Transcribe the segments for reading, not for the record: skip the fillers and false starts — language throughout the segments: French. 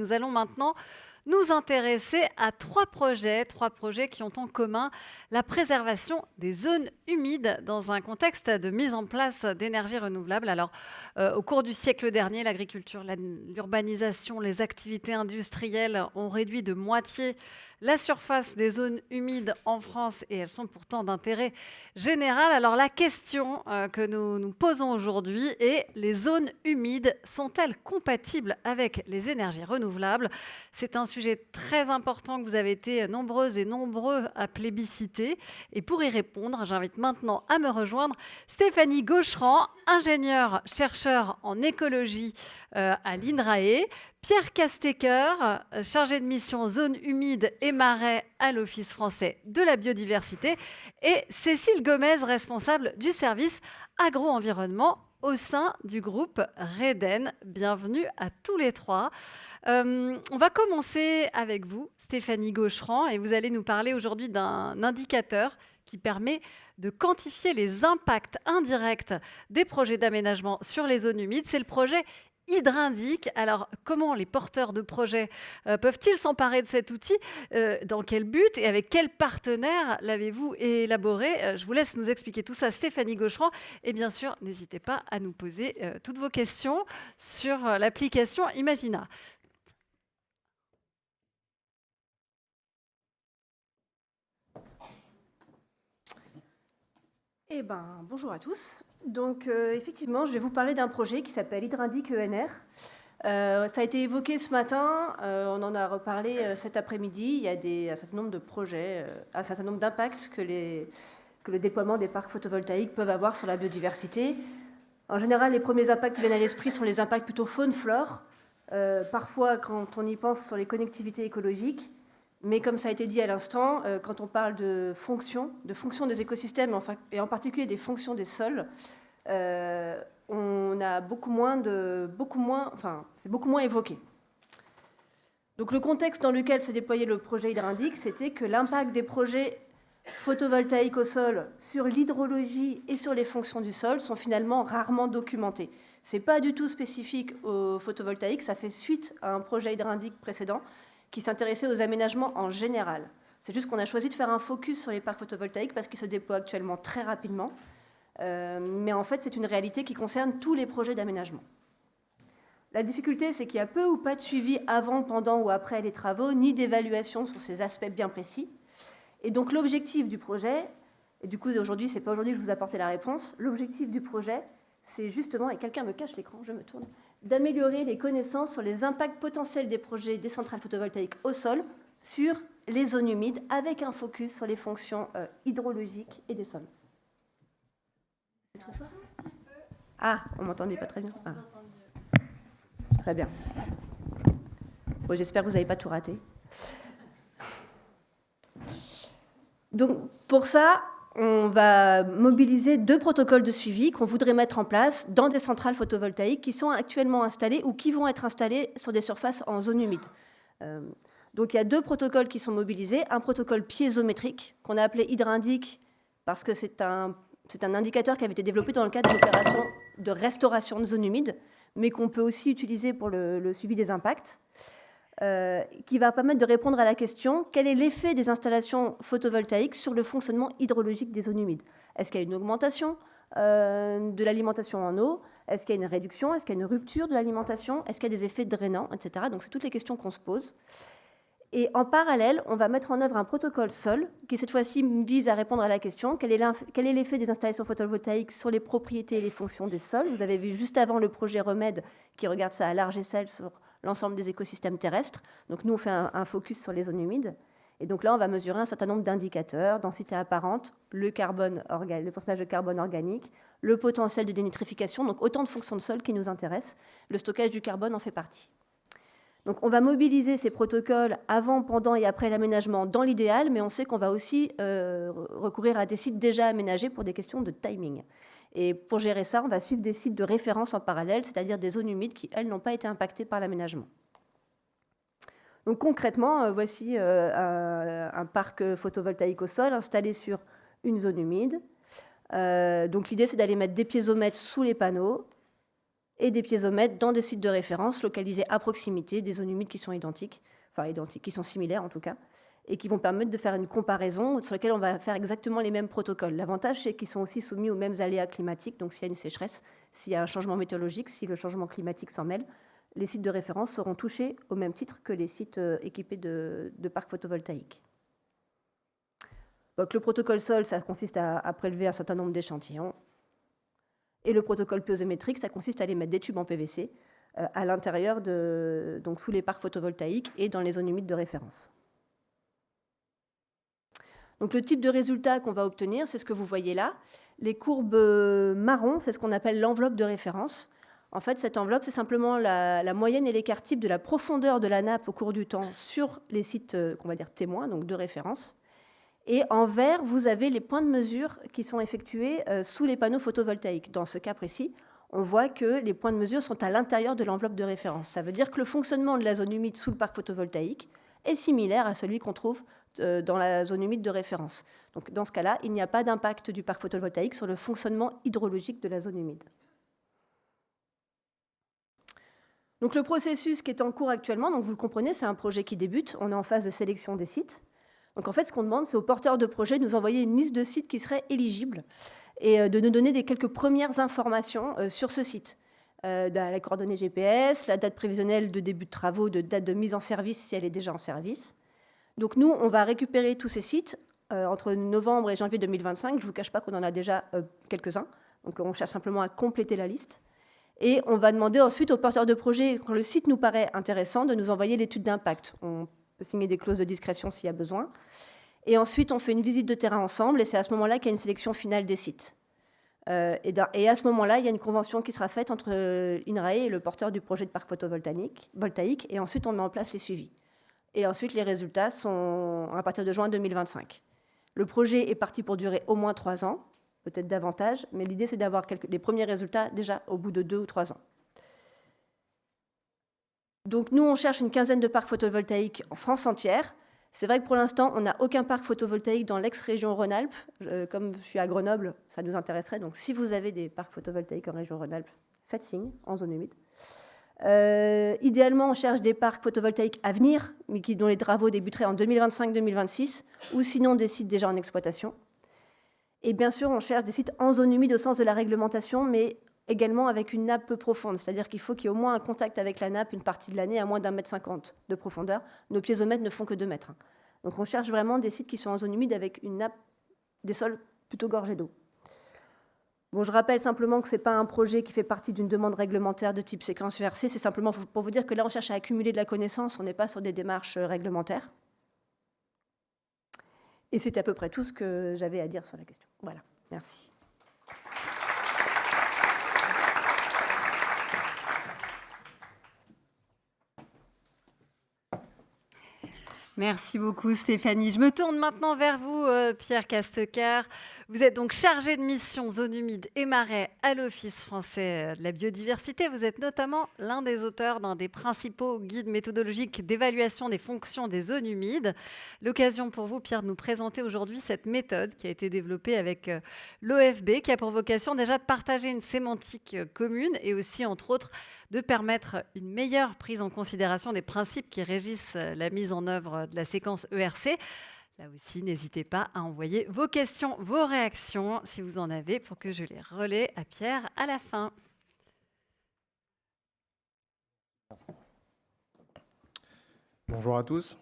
nous allons maintenant nous intéresser à trois projets qui ont en commun la préservation des zones humides dans un contexte de mise en place d'énergies renouvelables. Alors, au cours du siècle dernier, l'agriculture, l'urbanisation, les activités industrielles ont réduit de moitié la surface des zones humides en France et elles sont pourtant d'intérêt général. Alors la question que nous nous posons aujourd'hui est: les zones humides sont-elles compatibles avec les énergies renouvelables? C'est un sujet très important que vous avez été nombreuses et nombreux à plébisciter. Et pour y répondre, j'invite maintenant à me rejoindre Stéphanie Gaucherand, ingénieure-chercheur en écologie à l'INRAE, Pierre Castecker, chargé de mission zones humides et marais à l'Office français de la biodiversité, et Cécile Gomez, responsable du service agro-environnement au sein du groupe REDEN. Bienvenue à tous les trois. On va commencer avec vous, Stéphanie Gaucherand, et vous allez nous parler aujourd'hui d'un indicateur qui permet de quantifier les impacts indirects des projets d'aménagement sur les zones humides. C'est le projet Hydrindic. Alors, comment les porteurs de projets peuvent-ils s'emparer de cet outil? Dans quel but et avec quel partenaire l'avez-vous élaboré? Je vous laisse nous expliquer tout ça, Stéphanie Gaucherand. Et bien sûr, n'hésitez pas à nous poser toutes vos questions sur l'application Imagina. Bonjour à tous. Donc, effectivement, je vais vous parler d'un projet qui s'appelle Hydrindic ENR. Ça a été évoqué ce matin, on en a reparlé cet après-midi. Il y a un certain nombre de projets, un certain nombre d'impacts que le déploiement des parcs photovoltaïques peuvent avoir sur la biodiversité. En général, les premiers impacts qui viennent à l'esprit sont les impacts plutôt faune-flore. Parfois, quand on y pense, sur les connectivités écologiques. Mais comme ça a été dit à l'instant, quand on parle de fonction des écosystèmes, et en particulier des fonctions des sols, on a c'est beaucoup moins évoqué. Donc le contexte dans lequel s'est déployé le projet Hydrindic, c'était que l'impact des projets photovoltaïques au sol sur l'hydrologie et sur les fonctions du sol sont finalement rarement documentés. Ce n'est pas du tout spécifique au photovoltaïque, ça fait suite à un projet Hydrindic précédent qui s'intéressait aux aménagements en général. C'est juste qu'on a choisi de faire un focus sur les parcs photovoltaïques parce qu'ils se déploient actuellement très rapidement. Mais en fait, c'est une réalité qui concerne tous les projets d'aménagement. La difficulté, c'est qu'il y a peu ou pas de suivi avant, pendant ou après les travaux, ni d'évaluation sur ces aspects bien précis. Et donc l'objectif du projet, et du coup aujourd'hui, c'est pas aujourd'hui que je vous apporte la réponse, l'objectif du projet, c'est justement, et quelqu'un me cache l'écran, je me tourne, d'améliorer les connaissances sur les impacts potentiels des projets des centrales photovoltaïques au sol sur les zones humides, avec un focus sur les fonctions hydrologiques et des sols. C'est trop fort ? Ah, on m'entendait pas très bien. Ah. Très bien. Bon, j'espère que vous n'avez pas tout raté. Donc, pour ça, on va mobiliser 2 protocoles de suivi qu'on voudrait mettre en place dans des centrales photovoltaïques qui sont actuellement installées ou qui vont être installées sur des surfaces en zone humide. Donc il y a 2 protocoles qui sont mobilisés. Un protocole piézométrique qu'on a appelé Hydrindic parce que c'est un indicateur qui avait été développé dans le cadre d'une opération de restauration de zones humides, mais qu'on peut aussi utiliser pour le suivi des impacts. Qui va permettre de répondre à la question: quel est l'effet des installations photovoltaïques sur le fonctionnement hydrologique des zones humides? Est-ce qu'il y a une augmentation de l'alimentation en eau? Est-ce qu'il y a une réduction? Est-ce qu'il y a une rupture de l'alimentation? Est-ce qu'il y a des effets drainants, etc. Donc c'est toutes les questions qu'on se pose. Et en parallèle, on va mettre en œuvre un protocole sol qui cette fois-ci vise à répondre à la question: quel est l'effet des installations photovoltaïques sur les propriétés et les fonctions des sols? Vous avez vu juste avant le projet REMED qui regarde ça à large échelle sur l'ensemble des écosystèmes terrestres. Donc nous, on fait un focus sur les zones humides. Et donc là, on va mesurer un certain nombre d'indicateurs: densité apparente, le pourcentage de carbone organique, le potentiel de dénitrification, donc autant de fonctions de sol qui nous intéressent. Le stockage du carbone en fait partie. Donc on va mobiliser ces protocoles avant, pendant et après l'aménagement dans l'idéal, mais on sait qu'on va aussi recourir à des sites déjà aménagés pour des questions de timing. Et pour gérer ça, on va suivre des sites de référence en parallèle, c'est-à-dire des zones humides qui, elles, n'ont pas été impactées par l'aménagement. Donc concrètement, voici un parc photovoltaïque au sol installé sur une zone humide. Donc l'idée, c'est d'aller mettre des piézomètres sous les panneaux, et des piézomètres dans des sites de référence localisés à proximité des zones humides qui sont identiques, qui sont similaires en tout cas, et qui vont permettre de faire une comparaison sur laquelle on va faire exactement les mêmes protocoles. L'avantage, c'est qu'ils sont aussi soumis aux mêmes aléas climatiques, donc s'il y a une sécheresse, s'il y a un changement météorologique, si le changement climatique s'en mêle, les sites de référence seront touchés au même titre que les sites équipés de parcs photovoltaïques. Donc, le protocole sol, ça consiste à prélever un certain nombre d'échantillons. Et le protocole piézométrique, ça consiste à les mettre des tubes en PVC à l'intérieur, donc sous les parcs photovoltaïques et dans les zones humides de référence. Donc, le type de résultat qu'on va obtenir, c'est ce que vous voyez là. Les courbes marron, c'est ce qu'on appelle l'enveloppe de référence. En fait, cette enveloppe, c'est simplement la moyenne et l'écart type de la profondeur de la nappe au cours du temps sur les sites qu'on va dire témoins, donc de référence. Et en vert, vous avez les points de mesure qui sont effectués sous les panneaux photovoltaïques. Dans ce cas précis, on voit que les points de mesure sont à l'intérieur de l'enveloppe de référence. Ça veut dire que le fonctionnement de la zone humide sous le parc photovoltaïque est similaire à celui qu'on trouve dans la zone humide de référence. Donc, dans ce cas-là, il n'y a pas d'impact du parc photovoltaïque sur le fonctionnement hydrologique de la zone humide. Donc, le processus qui est en cours actuellement, donc vous le comprenez, c'est un projet qui débute. On est en phase de sélection des sites. Donc en fait, ce qu'on demande, c'est aux porteurs de projets de nous envoyer une liste de sites qui seraient éligibles et de nous donner quelques premières informations sur ce site. La coordonnée GPS, la date prévisionnelle de début de travaux, de date de mise en service si elle est déjà en service. Donc nous, on va récupérer tous ces sites entre novembre et janvier 2025. Je ne vous cache pas qu'on en a déjà quelques-uns. Donc on cherche simplement à compléter la liste. Et on va demander ensuite aux porteurs de projets, quand le site nous paraît intéressant, de nous envoyer l'étude d'impact. On peut signer des clauses de discrétion s'il y a besoin. Et ensuite, on fait une visite de terrain ensemble, et c'est à ce moment-là qu'il y a une sélection finale des sites. Et à ce moment-là, il y a une convention qui sera faite entre INRAE et le porteur du projet de parc photovoltaïque, et ensuite on met en place les suivis. Et ensuite, les résultats sont à partir de juin 2025. Le projet est parti pour durer au moins 3 ans, peut-être davantage, mais l'idée, c'est d'avoir les premiers résultats déjà au bout de 2 ou 3 ans. Donc nous, on cherche une quinzaine de parcs photovoltaïques en France entière. C'est vrai que pour l'instant, on n'a aucun parc photovoltaïque dans l'ex-région Rhône-Alpes. Comme je suis à Grenoble, ça nous intéresserait. Donc si vous avez des parcs photovoltaïques en région Rhône-Alpes, faites signe, en zone humide. Idéalement, on cherche des parcs photovoltaïques à venir, mais dont les travaux débuteraient en 2025-2026, ou sinon des sites déjà en exploitation. Et bien sûr, on cherche des sites en zone humide au sens de la réglementation, mais également avec une nappe peu profonde, c'est-à-dire qu'il faut qu'il y ait au moins un contact avec la nappe une partie de l'année à moins d'1,50 m de profondeur. Nos piézomètres ne font que 2 mètres. Donc on cherche vraiment des sites qui sont en zone humide avec une nappe des sols plutôt gorgés d'eau. Bon, je rappelle simplement que ce n'est pas un projet qui fait partie d'une demande réglementaire de type séquence ERC, c'est simplement pour vous dire que là on cherche à accumuler de la connaissance, on n'est pas sur des démarches réglementaires. Et c'est à peu près tout ce que j'avais à dire sur la question. Voilà, merci. Merci beaucoup Stéphanie. Je me tourne maintenant vers vous, Pierre Castecar. Vous êtes donc chargé de mission zone humide et marais à l'Office français de la biodiversité. Vous êtes notamment l'un des auteurs d'un des principaux guides méthodologiques d'évaluation des fonctions des zones humides. L'occasion pour vous, Pierre, de nous présenter aujourd'hui cette méthode qui a été développée avec l'OFB, qui a pour vocation déjà de partager une sémantique commune et aussi, entre autres, de permettre une meilleure prise en considération des principes qui régissent la mise en œuvre de la séquence ERC. Là aussi, n'hésitez pas à envoyer vos questions, vos réactions, si vous en avez, pour que je les relaie à Pierre à la fin. Bonjour à tous.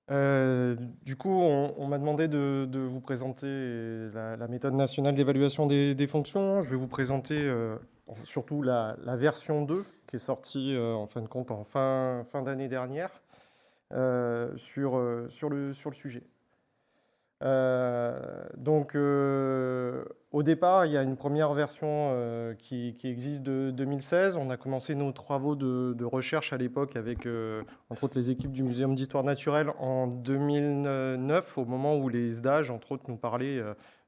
Du coup, on m'a demandé de vous présenter la méthode nationale d'évaluation des fonctions. Je vais vous présenter surtout la version 2 qui est sortie en fin de compte en fin d'année dernière sur le sujet. Donc, au départ, il y a une première version qui existe de 2016. On a commencé nos travaux de recherche à l'époque avec, entre autres, les équipes du Muséum d'histoire naturelle en 2009, au moment où les SDAGE, entre autres, nous parlaient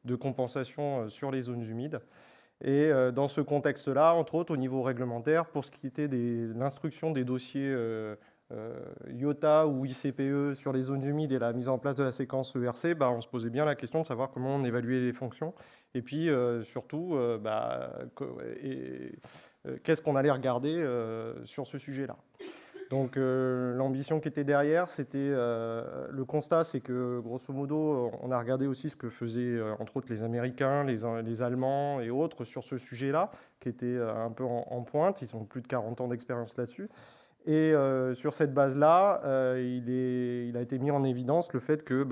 de compensation sur les zones humides. Et dans ce contexte-là, entre autres, au niveau réglementaire, pour ce qui était de l'instruction des dossiers IOTA ou ICPE sur les zones humides et la mise en place de la séquence ERC, on se posait bien la question de savoir comment on évaluait les fonctions. Et puis, surtout, qu'est-ce qu'on allait regarder sur ce sujet-là. Donc l'ambition qui était derrière, c'était le constat, c'est que grosso modo, on a regardé aussi ce que faisaient entre autres les Américains, les Allemands et autres sur ce sujet-là, qui étaient un peu en pointe. Ils ont plus de 40 ans d'expérience là-dessus. Et sur cette base-là, il a été mis en évidence le fait que,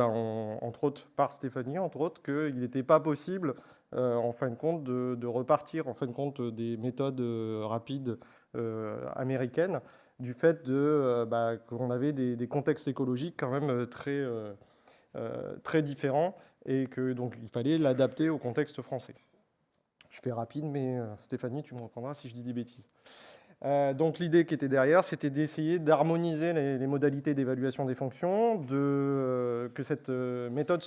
entre autres par Stéphanie, entre autres, qu'il n'était pas possible, en fin de compte, de repartir en fin de compte des méthodes rapides américaines, du fait qu'on avait des contextes écologiques quand même très différents et que donc il fallait l'adapter au contexte français. Je fais rapide, mais Stéphanie, tu me reprendras si je dis des bêtises. Donc l'idée qui était derrière, c'était d'essayer d'harmoniser les modalités d'évaluation des fonctions, que cette méthode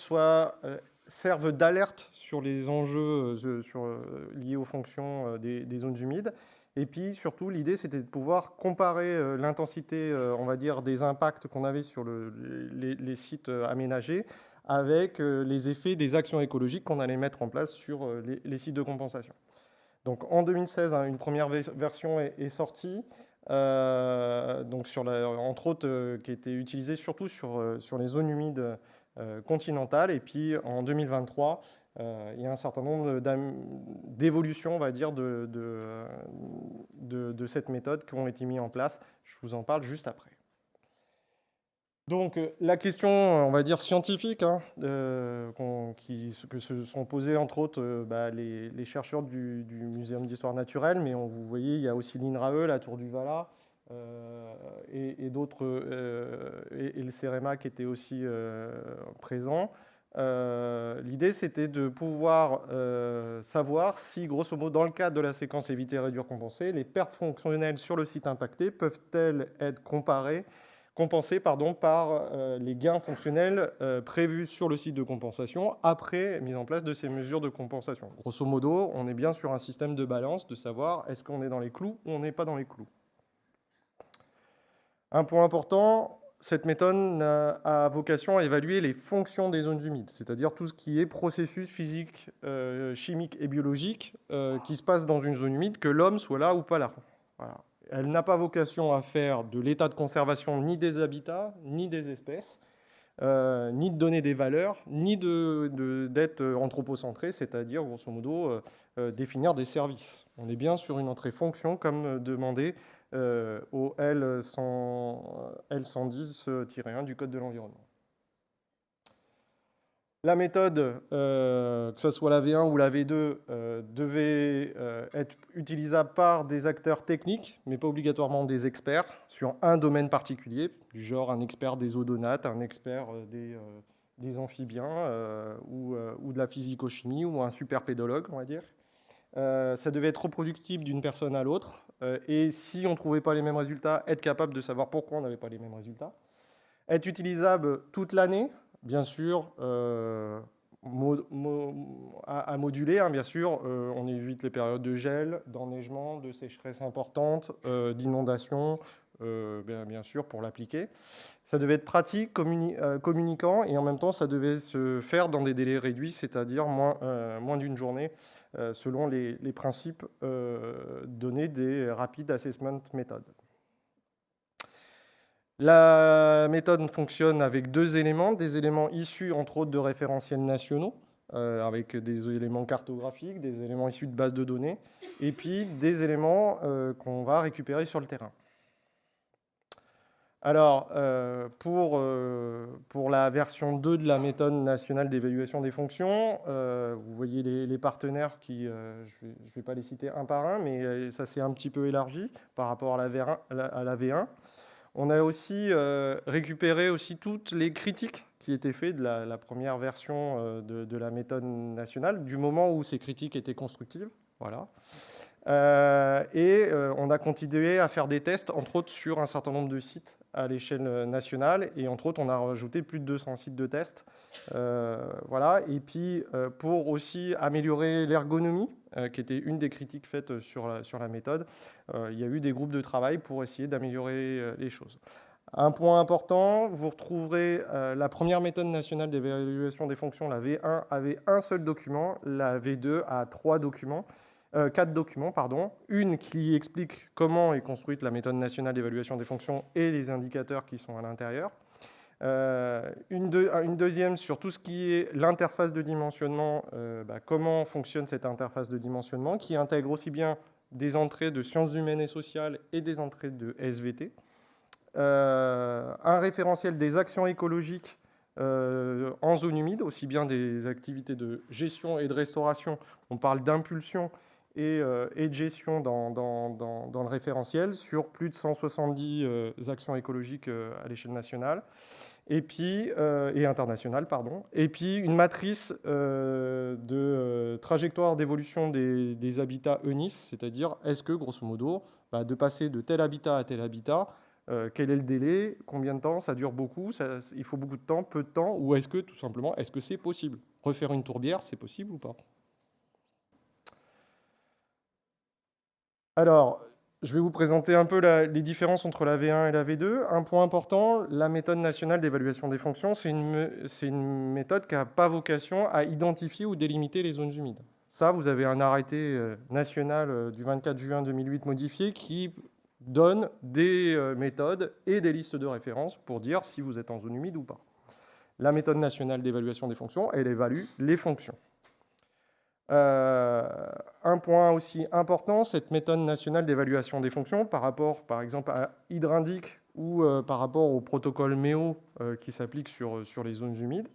serve d'alerte sur les enjeux liés aux fonctions des zones humides. Et puis surtout, l'idée, c'était de pouvoir comparer l'intensité, on va dire, des impacts qu'on avait sur les sites aménagés avec les effets des actions écologiques qu'on allait mettre en place sur les sites de compensation. Donc en 2016, une première version est sortie, donc entre autres qui était utilisée surtout sur les zones humides continentales. Et puis en 2023, il y a un certain nombre d'évolutions, on va dire, de cette méthode qui ont été mises en place. Je vous en parle juste après. Donc la question, on va dire, scientifique, que se sont posées entre autres les chercheurs du Muséum d'histoire naturelle, mais vous voyez, il y a aussi l'INRAE, la Tour du Valat, et d'autres, et le CEREMA qui était aussi présent. L'idée, c'était de pouvoir savoir si, grosso modo, dans le cadre de la séquence éviter, réduire, compenser, les pertes fonctionnelles sur le site impacté peuvent-elles être compensées par les gains fonctionnels prévus sur le site de compensation après mise en place de ces mesures de compensation. Grosso modo, on est bien sur un système de balance, de savoir est-ce qu'on est dans les clous ou on n'est pas dans les clous. Un point important, cette méthode a vocation à évaluer les fonctions des zones humides, c'est-à-dire tout ce qui est processus physique, chimique et biologique qui se passe dans une zone humide, que l'homme soit là ou pas là. Voilà. Elle n'a pas vocation à faire de l'état de conservation ni des habitats, ni des espèces, ni de donner des valeurs, ni d'être anthropocentré, c'est-à-dire, grosso modo, définir des services. On est bien sur une entrée fonction, comme demandé au L110-1 du Code de l'environnement. La méthode, que ce soit la V1 ou la V2, devait être utilisable par des acteurs techniques, mais pas obligatoirement des experts, sur un domaine particulier, du genre un expert des odonates, un expert des amphibiens, ou de la physico-chimie, ou un super pédologue, on va dire. Ça devait être reproductible d'une personne à l'autre, et si on ne trouvait pas les mêmes résultats, être capable de savoir pourquoi on n'avait pas les mêmes résultats. Être utilisable toute l'année, bien sûr, à moduler, bien sûr, on évite les périodes de gel, d'enneigement, de sécheresse importante, d'inondation, bien sûr, pour l'appliquer. Ça devait être pratique, communicant, et en même temps, ça devait se faire dans des délais réduits, c'est-à-dire moins d'une journée, selon les principes donnés des Rapid Assessment Methods. La méthode fonctionne avec deux éléments, des éléments issus entre autres de référentiels nationaux, avec des éléments cartographiques, des éléments issus de bases de données, et puis des éléments qu'on va récupérer sur le terrain. Alors, pour la version 2 de la méthode nationale d'évaluation des fonctions, vous voyez les partenaires qui, je ne vais pas les citer un par un, mais ça s'est un petit peu élargi par rapport à la V1. On a aussi récupéré aussi toutes les critiques qui étaient faites de la première version de la méthode nationale, du moment où ces critiques étaient constructives. Voilà. On a continué à faire des tests, entre autres sur un certain nombre de sites à l'échelle nationale, et entre autres, on a rajouté plus de 200 sites de tests. Voilà. Et puis, pour aussi améliorer l'ergonomie, qui était une des critiques faites sur la méthode, il y a eu des groupes de travail pour essayer d'améliorer les choses. Un point important, vous retrouverez la première méthode nationale d'évaluation des fonctions, la V1, avait un seul document, la V2 a 4 documents, pardon. Une qui explique comment est construite la méthode nationale d'évaluation des fonctions et les indicateurs qui sont à l'intérieur. Une deuxième sur tout ce qui est l'interface de dimensionnement, comment fonctionne cette interface de dimensionnement, qui intègre aussi bien des entrées de sciences humaines et sociales et des entrées de SVT. Un référentiel des actions écologiques en zone humide, aussi bien des activités de gestion et de restauration. On parle d'impulsion et de gestion dans le référentiel sur plus de 170 actions écologiques à l'échelle nationale et internationale. Et puis une matrice de trajectoire d'évolution des habitats ENIS, c'est-à-dire est-ce que, grosso modo, de passer de tel habitat à tel habitat, quel est le délai, combien de temps, ça dure beaucoup, il faut beaucoup de temps, peu de temps, ou est-ce que, tout simplement, est-ce que c'est possible? Refaire une tourbière, c'est possible ou pas? Alors, je vais vous présenter un peu les différences entre la V1 et la V2. Un point important, la méthode nationale d'évaluation des fonctions, c'est une méthode qui n'a pas vocation à identifier ou délimiter les zones humides. Ça, vous avez un arrêté national du 24 juin 2008 modifié qui donne des méthodes et des listes de références pour dire si vous êtes en zone humide ou pas. La méthode nationale d'évaluation des fonctions, elle évalue les fonctions. Un point aussi important, cette méthode nationale d'évaluation des fonctions par rapport, par exemple, à Hydrindic ou par rapport au protocole MEO qui s'applique sur les zones humides,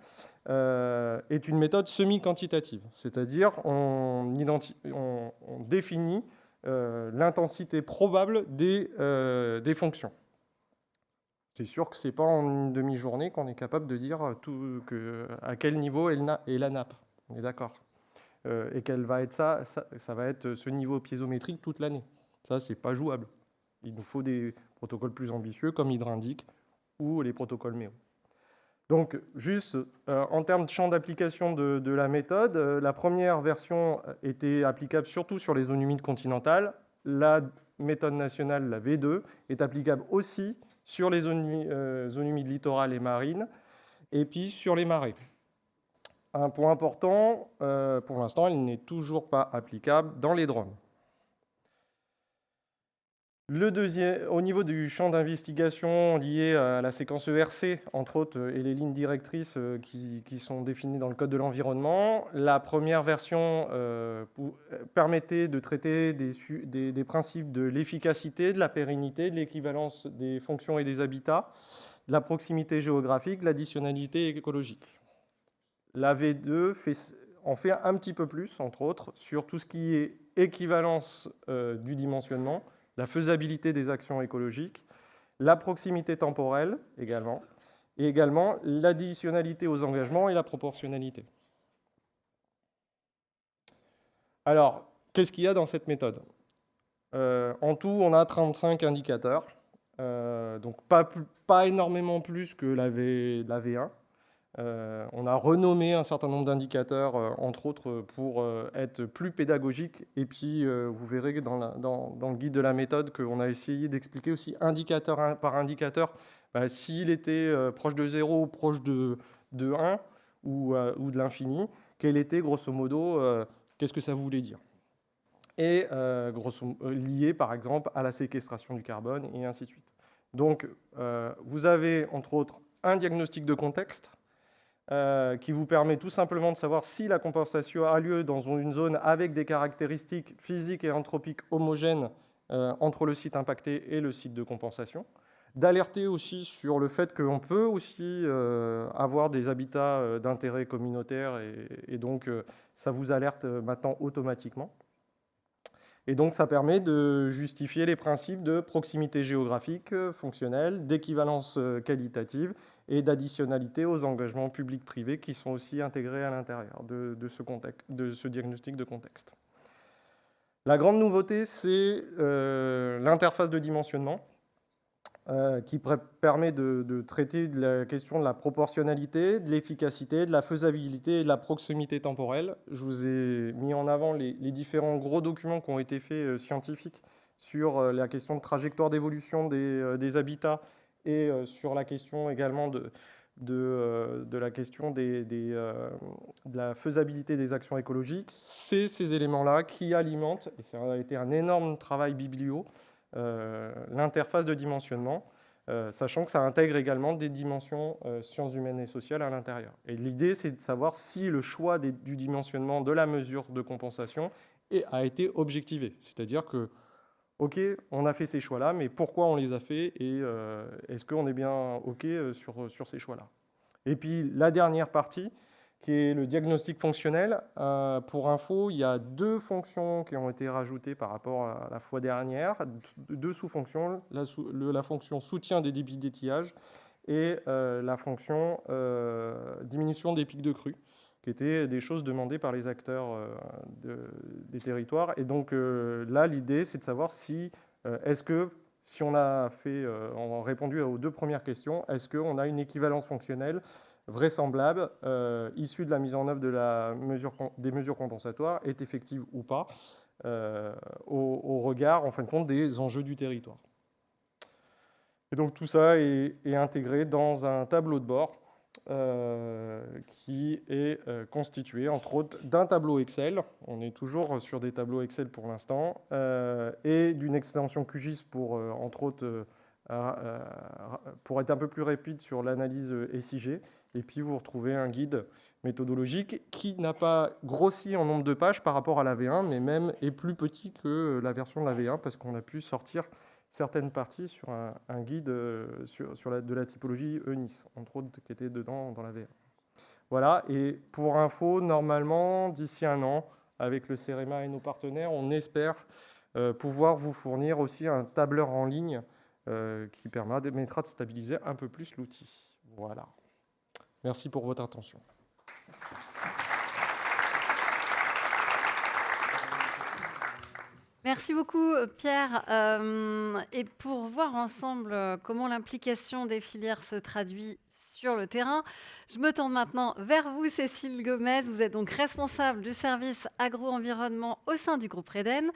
est une méthode semi-quantitative, c'est-à-dire on définit l'intensité probable des fonctions. C'est sûr que ce n'est pas en une demi-journée qu'on est capable de dire à quel niveau est la nappe. On est d'accord. Et qu'elle va être ça va être ce niveau piézométrique toute l'année. Ça, c'est pas jouable. Il nous faut des protocoles plus ambitieux comme Hydrindic ou les protocoles MEO. Donc, juste en termes de champ d'application de la méthode, la première version était applicable surtout sur les zones humides continentales. La méthode nationale, la V2, est applicable aussi sur les zones humides littorales et marines, et puis sur les marais. Un point important, pour l'instant, il n'est toujours pas applicable dans les DROM. Au niveau du champ d'investigation lié à la séquence ERC, entre autres, et les lignes directrices qui sont définies dans le Code de l'environnement, la première version permettait de traiter des principes de l'efficacité, de la pérennité, de l'équivalence des fonctions et des habitats, de la proximité géographique, de l'additionnalité écologique. La V2 en fait un petit peu plus, entre autres, sur tout ce qui est équivalence du dimensionnement, la faisabilité des actions écologiques, la proximité temporelle également, et également l'additionnalité aux engagements et la proportionnalité. Alors, qu'est-ce qu'il y a dans cette méthode? En tout, on a 35 indicateurs, donc pas énormément plus que la V1. On a renommé un certain nombre d'indicateurs, entre autres, pour être plus pédagogique. Et puis, vous verrez dans le guide de la méthode qu'on a essayé d'expliquer aussi indicateur par indicateur s'il était proche de 0 ou proche de 1 ou de l'infini, quel était, grosso modo, qu'est-ce que ça voulait dire. Et lié, par exemple, à la séquestration du carbone, et ainsi de suite. Donc, vous avez, entre autres, un diagnostic de contexte, qui vous permet tout simplement de savoir si la compensation a lieu dans une zone avec des caractéristiques physiques et anthropiques homogènes entre le site impacté et le site de compensation. D'alerter aussi sur le fait qu'on peut aussi avoir des habitats d'intérêt communautaire et donc ça vous alerte maintenant automatiquement. Et donc ça permet de justifier les principes de proximité géographique fonctionnelle, d'équivalence qualitative et d'additionnalité aux engagements publics-privés qui sont aussi intégrés à l'intérieur de ce diagnostic de contexte. La grande nouveauté, c'est l'interface de dimensionnement qui permet de traiter de la question de la proportionnalité, de l'efficacité, de la faisabilité et de la proximité temporelle. Je vous ai mis en avant les différents gros documents qui ont été faits scientifiques sur la question de trajectoire d'évolution des habitats et sur la question également de la question de la faisabilité des actions écologiques, c'est ces éléments-là qui alimentent, et ça a été un énorme travail biblio, l'interface de dimensionnement, sachant que ça intègre également des dimensions sciences humaines et sociales à l'intérieur. Et l'idée, c'est de savoir si le choix du dimensionnement de la mesure de compensation a été objectivé. C'est-à-dire que, OK, on a fait ces choix-là, mais pourquoi on les a fait et est-ce qu'on est bien OK sur ces choix-là? Et puis, la dernière partie, qui est le diagnostic fonctionnel. Pour info, il y a 2 fonctions qui ont été rajoutées par rapport à la fois dernière, 2 sous-fonctions, la fonction soutien des débits d'étiage et la fonction diminution des pics de crue, qui étaient des choses demandées par les acteurs des territoires. Et donc là, l'idée, c'est de savoir si on a répondu aux 2 premières questions, est-ce qu'on a une équivalence fonctionnelle vraisemblable, issue de la mise en œuvre des mesures compensatoires, est effective ou pas, au regard, en fin de compte, des enjeux du territoire. Et donc tout ça est intégré dans un tableau de bord qui est constitué, entre autres, d'un tableau Excel. On est toujours sur des tableaux Excel pour l'instant, et d'une extension QGIS pour, entre autres, pour être un peu plus rapide sur l'analyse SIG. Et puis, vous retrouvez un guide méthodologique qui n'a pas grossi en nombre de pages par rapport à la V1, mais même est plus petit que la version de la V1, parce qu'on a pu sortir certaines parties sur un guide de la typologie ENIS, entre autres, qui était dedans dans la V1. Voilà, et pour info, normalement, d'ici 1 an, avec le CEREMA et nos partenaires, on espère pouvoir vous fournir aussi un tableur en ligne qui permettra de stabiliser un peu plus l'outil. Voilà. Merci pour votre attention. Merci beaucoup, Pierre. Et pour voir ensemble comment l'implication des filières se traduit sur le terrain, je me tourne maintenant vers vous, Cécile Gomez. Vous êtes donc responsable du service agro-environnement au sein du groupe Reden,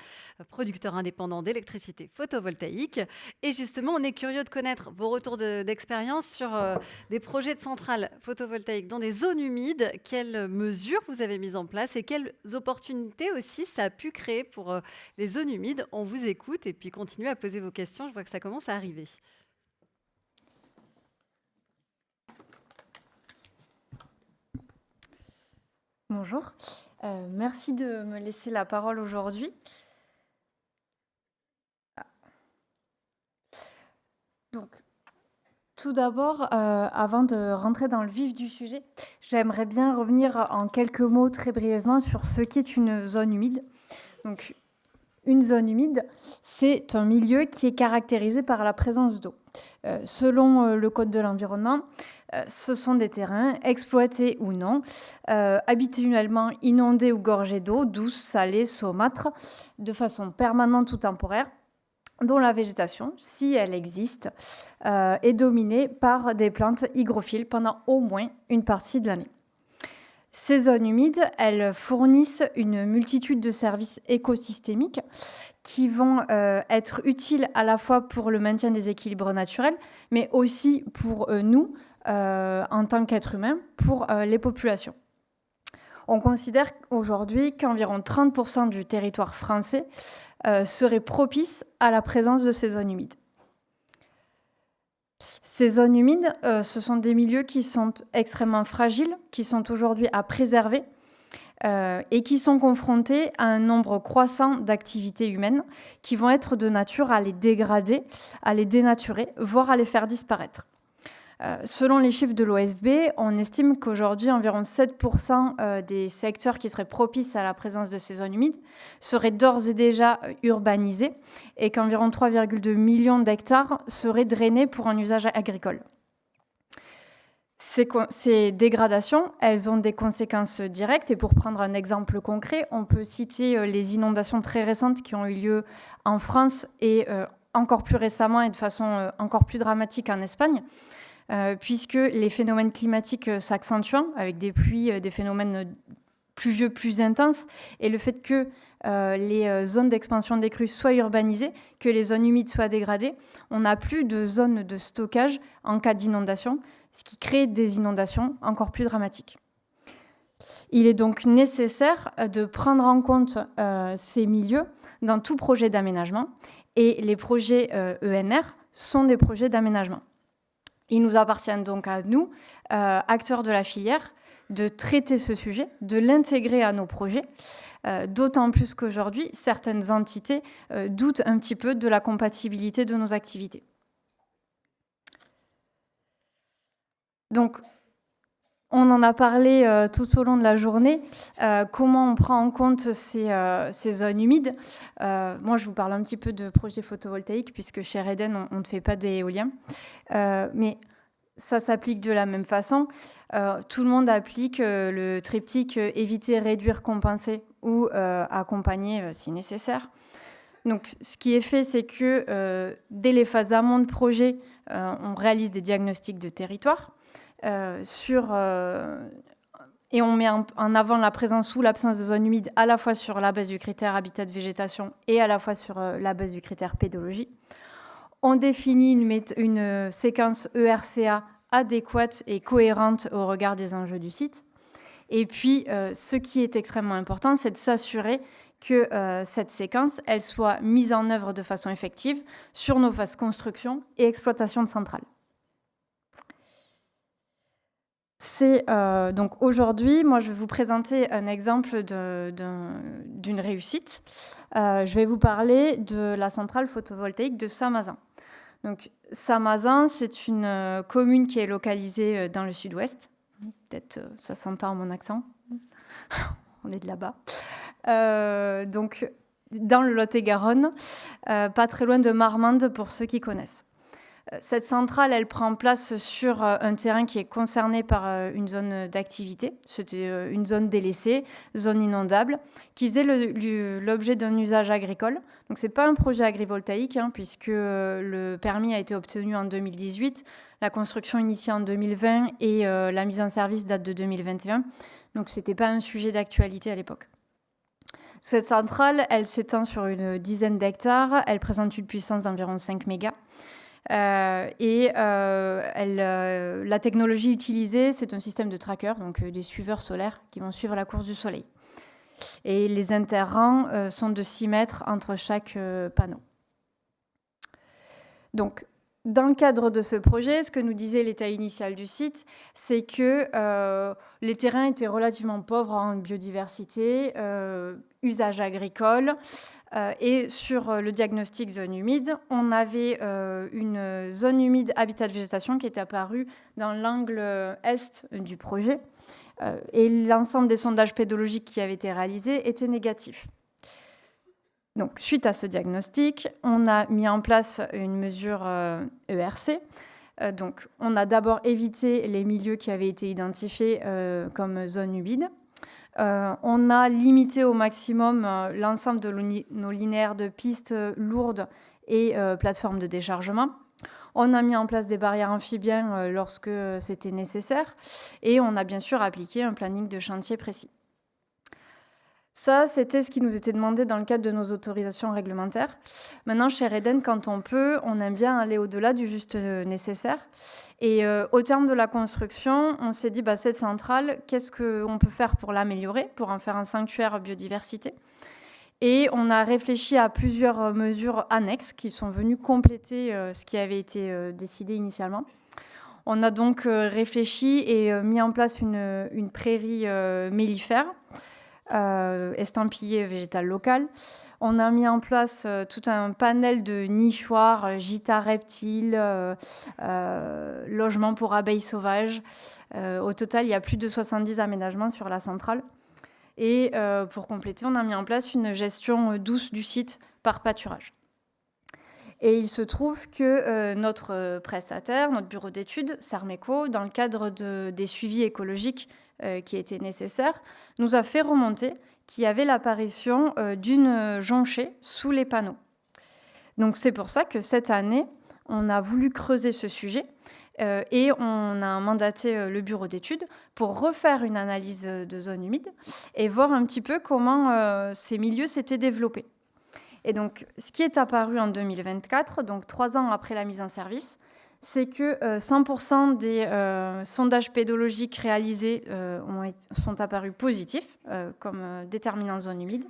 producteur indépendant d'électricité photovoltaïque. Et justement, on est curieux de connaître vos retours d'expérience sur des projets de centrales photovoltaïques dans des zones humides. Quelles mesures vous avez mises en place et quelles opportunités aussi ça a pu créer pour les zones humides? On vous écoute et puis continuez à poser vos questions. Je vois que ça commence à arriver. Bonjour, merci de me laisser la parole aujourd'hui. Donc, tout d'abord, avant de rentrer dans le vif du sujet, j'aimerais bien revenir en quelques mots très brièvement sur ce qu'est une zone humide. Donc, une zone humide, c'est un milieu qui est caractérisé par la présence d'eau. Selon le Code de l'environnement, ce sont des terrains exploités ou non, habituellement inondés ou gorgés d'eau, douce, salée, saumâtre, de façon permanente ou temporaire, dont la végétation, si elle existe, est dominée par des plantes hygrophiles pendant au moins une partie de l'année. Ces zones humides, elles fournissent une multitude de services écosystémiques qui vont être utiles à la fois pour le maintien des équilibres naturels, mais aussi pour nous, en tant qu'êtres humains, pour les populations. On considère aujourd'hui qu'environ 30% du territoire français serait propice à la présence de ces zones humides. Ces zones humides, ce sont des milieux qui sont extrêmement fragiles, qui sont aujourd'hui à préserver et qui sont confrontés à un nombre croissant d'activités humaines qui vont être de nature à les dégrader, à les dénaturer, voire à les faire disparaître. Selon les chiffres de l'OFB, on estime qu'aujourd'hui, environ 7% des secteurs qui seraient propices à la présence de ces zones humides seraient d'ores et déjà urbanisés et qu'environ 3,2 millions d'hectares seraient drainés pour un usage agricole. Ces dégradations, elles ont des conséquences directes. Et pour prendre un exemple concret, on peut citer les inondations très récentes qui ont eu lieu en France et encore plus récemment et de façon encore plus dramatique en Espagne. Puisque les phénomènes climatiques s'accentuent avec des pluies, des phénomènes pluvieux plus intenses, et le fait que les zones d'expansion des crues soient urbanisées, que les zones humides soient dégradées, on n'a plus de zones de stockage en cas d'inondation, ce qui crée des inondations encore plus dramatiques. Il est donc nécessaire de prendre en compte ces milieux dans tout projet d'aménagement, et les projets ENR sont des projets d'aménagement. Il nous appartient donc à nous, acteurs de la filière, de traiter ce sujet, de l'intégrer à nos projets, d'autant plus qu'aujourd'hui, certaines entités doutent un petit peu de la compatibilité de nos activités. Donc, on en a parlé tout au long de la journée, comment on prend en compte ces zones humides. Moi, je vous parle un petit peu de projets photovoltaïques, puisque chez Reden, on ne fait pas d'éolien. Mais ça s'applique de la même façon. Tout le monde applique le triptyque éviter, réduire, compenser ou accompagner si nécessaire. Donc, ce qui est fait, c'est que dès les phases amont de projet, on réalise des diagnostics de territoire et on met en avant la présence ou l'absence de zones humides à la fois sur la base du critère habitat de végétation et à la fois sur la base du critère pédologie. On définit une séquence ERCA adéquate et cohérente au regard des enjeux du site. Et puis, ce qui est extrêmement important, c'est de s'assurer que cette séquence, elle soit mise en œuvre de façon effective sur nos phases construction et exploitation de centrales. Donc aujourd'hui, moi, je vais vous présenter un exemple d'une réussite. Je vais vous parler de la centrale photovoltaïque de Saint-Mazan. Donc, Saint-Mazan, c'est une commune qui est localisée dans le sud-ouest. Peut-être ça s'entend mon accent. On est de là-bas. Donc, dans le Lot-et-Garonne, pas très loin de Marmande pour ceux qui connaissent. Cette centrale, elle prend place sur un terrain qui est concerné par une zone d'activité. C'était une zone délaissée, zone inondable, qui faisait l'objet d'un usage agricole. Donc, ce n'est pas un projet agrivoltaïque, puisque le permis a été obtenu en 2018, la construction initiée en 2020 et la mise en service date de 2021. Donc, ce n'était pas un sujet d'actualité à l'époque. Cette centrale, elle s'étend sur une dizaine d'hectares. Elle présente une puissance d'environ 5 mégas. La technologie utilisée, c'est un système de tracker, donc des suiveurs solaires qui vont suivre la course du soleil. Et les interrangs sont de 6 mètres entre chaque panneau. Donc, dans le cadre de ce projet, ce que nous disait l'état initial du site, c'est que les terrains étaient relativement pauvres en biodiversité, usage agricole, et sur le diagnostic zone humide, on avait une zone humide habitat de végétation qui était apparue dans l'angle est du projet, et l'ensemble des sondages pédologiques qui avaient été réalisés étaient négatifs. Donc, suite à ce diagnostic, on a mis en place une mesure ERC. Donc, on a d'abord évité les milieux qui avaient été identifiés comme zones humides. On a limité au maximum l'ensemble de nos linéaires de pistes lourdes et plateformes de déchargement. On a mis en place des barrières amphibiens lorsque c'était nécessaire. Et on a bien sûr appliqué un planning de chantier précis. Ça, c'était ce qui nous était demandé dans le cadre de nos autorisations réglementaires. Maintenant, chez Reden, quand on peut, on aime bien aller au-delà du juste nécessaire. Et au terme de la construction, on s'est dit, cette centrale, qu'est-ce qu'on peut faire pour l'améliorer, pour en faire un sanctuaire biodiversité ? Et on a réfléchi à plusieurs mesures annexes qui sont venues compléter ce qui avait été décidé initialement. On a donc réfléchi et mis en place une prairie mellifère, estampillé végétal local. On a mis en place tout un panel de nichoirs, gîtes reptiles, logements pour abeilles sauvages. Au total, il y a plus de 70 aménagements sur la centrale. Et pour compléter, on a mis en place une gestion douce du site par pâturage. Et il se trouve que notre prestataire, notre bureau d'études, Sarmeco, dans le cadre des suivis écologiques qui étaient nécessaires, nous a fait remonter qu'il y avait l'apparition d'une jonchée sous les panneaux. Donc c'est pour ça que cette année, on a voulu creuser ce sujet Et on a mandaté le bureau d'études pour refaire une analyse de zones humides et voir un petit peu comment ces milieux s'étaient développés. Et donc, ce qui est apparu en 2024, donc 3 ans après la mise en service, c'est que 100% des sondages pédologiques réalisés sont apparus positifs comme déterminants de zones humides.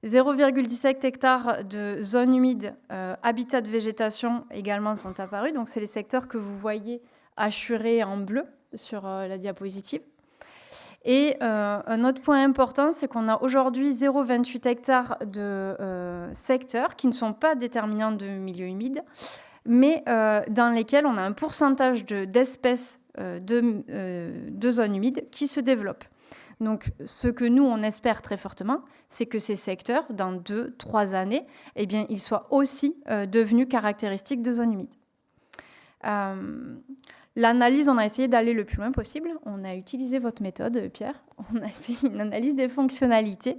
0,17 hectares de zones humides, habitats de végétation également sont apparus. Donc, c'est les secteurs que vous voyez hachurés en bleu sur la diapositive. Et un autre point important, c'est qu'on a aujourd'hui 0,28 hectares de secteurs qui ne sont pas déterminants de milieux humides, mais dans lesquels on a un pourcentage d'espèces de zones humides qui se développent. Donc, ce que nous, on espère très fortement, c'est que ces secteurs, dans 2-3 années, eh bien, ils soient aussi devenus caractéristiques de zones humides. L'analyse, on a essayé d'aller le plus loin possible. On a utilisé votre méthode, Pierre. On a fait une analyse des fonctionnalités.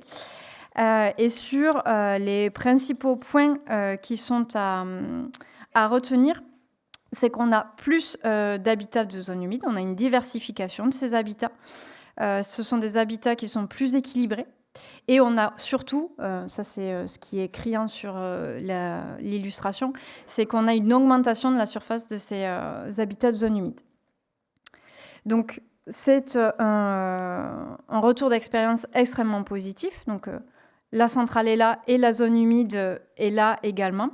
Et sur les principaux points qui sont à retenir, c'est qu'on a plus d'habitats de zones humides. On a une diversification de ces habitats. Ce sont des habitats qui sont plus équilibrés. Et on a surtout, ça c'est ce qui est criant sur l'illustration, c'est qu'on a une augmentation de la surface de ces habitats de zones humides. Donc c'est un retour d'expérience extrêmement positif. Donc la centrale est là et la zone humide est là également.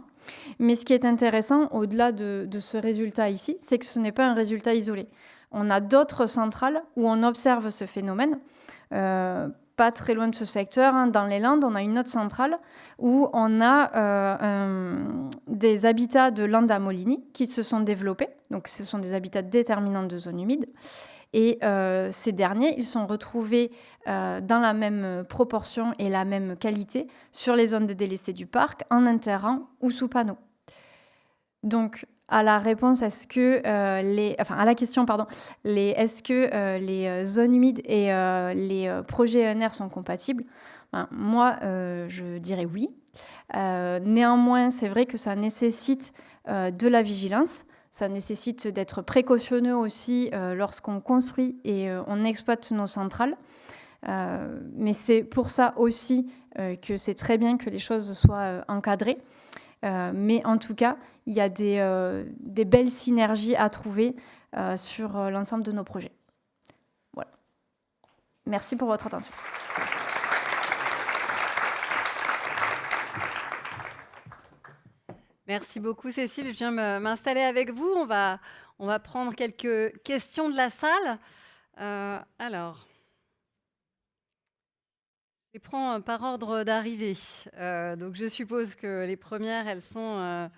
Mais ce qui est intéressant, au-delà de ce résultat ici, c'est que ce n'est pas un résultat isolé. On a d'autres centrales où on observe ce phénomène. Pas très loin de ce secteur, dans les Landes, on a une autre centrale où on a des habitats de Landa Molini qui se sont développés. Donc, ce sont des habitats déterminants de zones humides. Et ces derniers, ils sont retrouvés dans la même proportion et la même qualité sur les zones de délaissés du parc, en interrang ou sous panneaux. Donc, à la réponse, à la question, est-ce que les zones humides et les projets ENR sont compatibles ? Moi, je dirais oui. Néanmoins, c'est vrai que ça nécessite de la vigilance. Ça nécessite d'être précautionneux aussi lorsqu'on construit et on exploite nos centrales. Mais c'est pour ça aussi que c'est très bien que les choses soient encadrées. Mais en tout cas, il y a des belles synergies à trouver sur l'ensemble de nos projets. Voilà. Merci pour votre attention. Merci beaucoup, Cécile. Je viens m'installer avec vous. On va prendre quelques questions de la salle. Alors, je les prends par ordre d'arrivée. Donc, je suppose que les premières, elles sont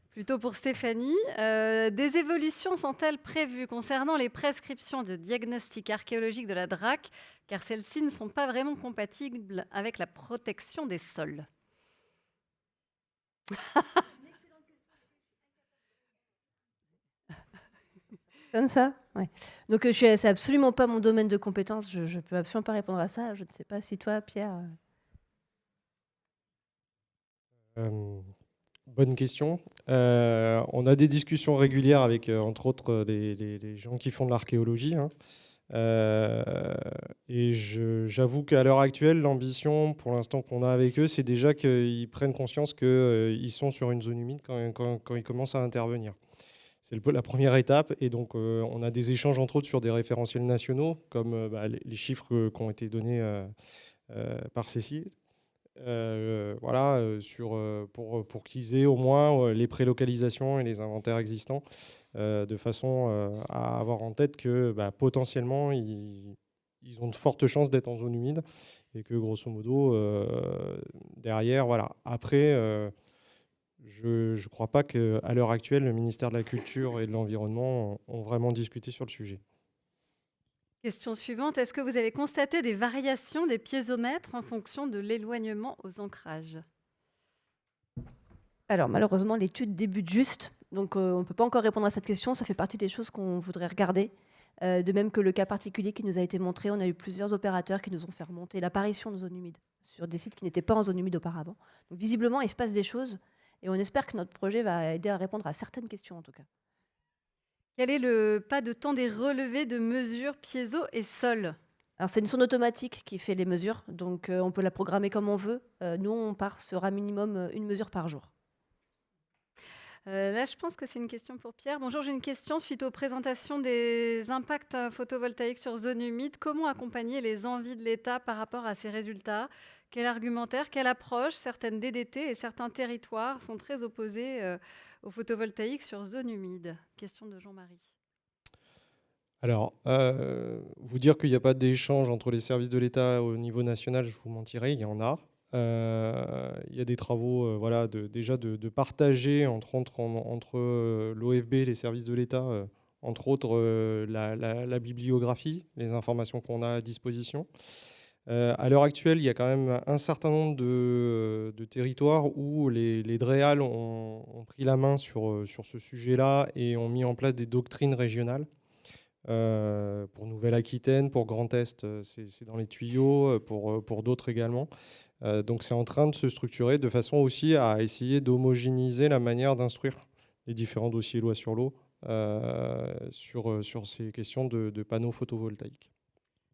plutôt pour Stéphanie. Des évolutions sont-elles prévues concernant les prescriptions de diagnostic archéologique de la DRAC, car celles-ci ne sont pas vraiment compatibles avec la protection des sols? Comme ça, ouais. Donc c'est absolument pas mon domaine de compétence. Je peux absolument pas répondre à ça. Je ne sais pas si toi, Pierre. Bonne question. On a des discussions régulières avec, entre autres, les gens qui font de l'archéologie. Et j'avoue qu'à l'heure actuelle, l'ambition, pour l'instant qu'on a avec eux, c'est déjà qu'ils prennent conscience qu'ils sont sur une zone humide quand ils commencent à intervenir. C'est la première étape. Et donc, on a des échanges, entre autres, sur des référentiels nationaux, comme les chiffres qui ont été donnés par Cécile. Pour qu'ils aient au moins les prélocalisations et les inventaires existants, de façon à avoir en tête que potentiellement, ils ont de fortes chances d'être en zone humide et que, grosso modo, derrière, voilà. Après... Je ne crois pas qu'à l'heure actuelle, le ministère de la Culture et de l'Environnement ont vraiment discuté sur le sujet. Question suivante. Est-ce que vous avez constaté des variations des piézomètres en fonction de l'éloignement aux ancrages? Alors, malheureusement, l'étude débute juste. Donc, on ne peut pas encore répondre à cette question. Ça fait partie des choses qu'on voudrait regarder. De même que le cas particulier qui nous a été montré, on a eu plusieurs opérateurs qui nous ont fait remonter l'apparition de zones humides sur des sites qui n'étaient pas en zone humide auparavant. Donc, visiblement, il se passe des choses. Et on espère que notre projet va aider à répondre à certaines questions, en tout cas. Quel est le pas de temps des relevés de mesure piézo et sol? Alors, c'est une sonde automatique qui fait les mesures, donc on peut la programmer comme on veut. Nous, on part sur un minimum une mesure par jour. Là, je pense que c'est une question pour Pierre. Bonjour, j'ai une question suite aux présentations des impacts photovoltaïques sur zones humides. Comment accompagner les envies de l'État par rapport à ces résultats? Quel argumentaire, quelle approche? Certaines DDT et certains territoires sont très opposés au photovoltaïque sur zones humides. Question de Jean-Marie. Alors, vous dire qu'il n'y a pas d'échange entre les services de l'État au niveau national, je vous mentirais, il y en a. Il y a des travaux déjà de partager entre l'OFB, les services de l'État, entre autres la bibliographie, les informations qu'on a à disposition. À l'heure actuelle, il y a quand même un certain nombre de territoires où les DREAL ont pris la main sur ce sujet-là et ont mis en place des doctrines régionales. Pour Nouvelle-Aquitaine, pour Grand Est, c'est dans les tuyaux, pour d'autres également. Donc c'est en train de se structurer de façon aussi à essayer d'homogénéiser la manière d'instruire les différents dossiers loi sur l'eau sur ces questions de panneaux photovoltaïques.